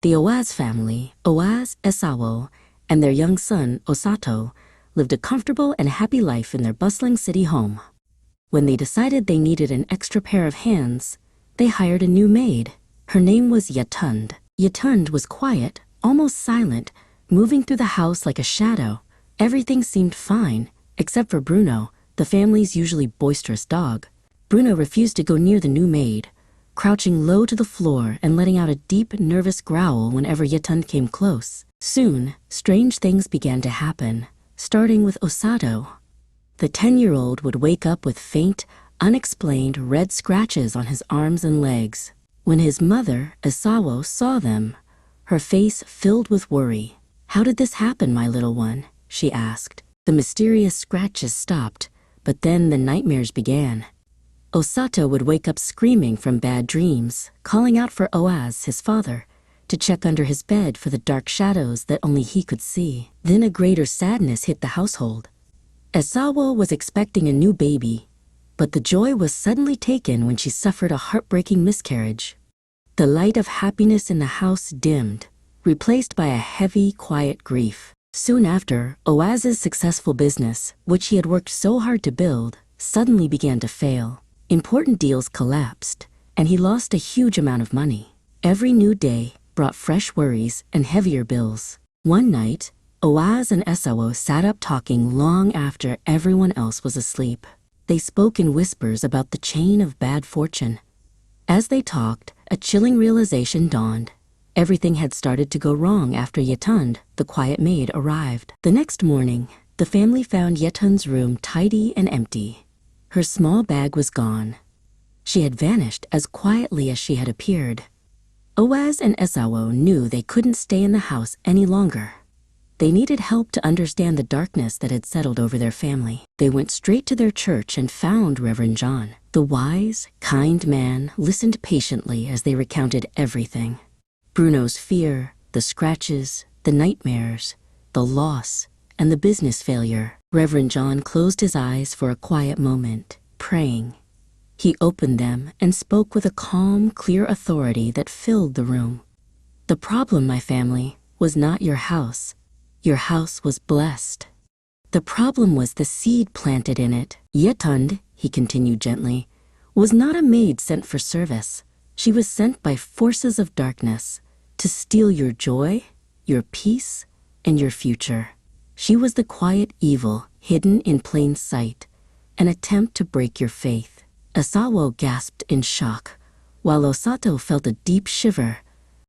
The Oaz family, Oaz, Esawo, and their young son, Osato, lived a comfortable and happy life in their bustling city home. When they decided they needed an extra pair of hands, they hired a new maid. Her name was Yetund. Yetund was quiet, almost silent, moving through the house like a shadow. Everything seemed fine, except for Bruno, the family's usually boisterous dog. Bruno refused to go near the new maid, crouching low to the floor and letting out a deep, nervous growl whenever Yetund came close. Soon, strange things began to happen, starting with Osato. The 10-year-old would wake up with faint, unexplained red scratches on his arms and legs. When his mother, Esawo, saw them, her face filled with worry. "How did this happen, my little one?" she asked. The mysterious scratches stopped, but then the nightmares began. Osato would wake up screaming from bad dreams, calling out for Oaz, his father, to check under his bed for the dark shadows that only he could see. Then a greater sadness hit the household. Esawo was expecting a new baby, but the joy was suddenly taken when she suffered a heartbreaking miscarriage. The light of happiness in the house dimmed, replaced by a heavy, quiet grief. Soon after, Oaz's successful business, which he had worked so hard to build, suddenly began to fail. Important deals collapsed, and he lost a huge amount of money. Every new day brought fresh worries and heavier bills. One night, Oaz and Esawo sat up talking long after everyone else was asleep. They spoke in whispers about the chain of bad fortune. As they talked, a chilling realization dawned. Everything had started to go wrong after Yetund, the quiet maid, arrived. The next morning, the family found Yetund's room tidy and empty. Her small bag was gone. She had vanished as quietly as she had appeared. Oaz and Esawo knew they couldn't stay in the house any longer. They needed help to understand the darkness that had settled over their family. They went straight to their church and found Reverend John. The wise, kind man listened patiently as they recounted everything. Bruno's fear, the scratches, the nightmares, the loss, and the business failure. Reverend John closed his eyes for a quiet moment, praying. He opened them and spoke with a calm, clear authority that filled the room. "The problem, my family, was not your house. Your house was blessed. The problem was the seed planted in it. Yetund," he continued gently, "was not a maid sent for service. She was sent by forces of darkness to steal your joy, your peace, and your future. She was the quiet evil hidden in plain sight, an attempt to break your faith." Esawo gasped in shock, while Osato felt a deep shiver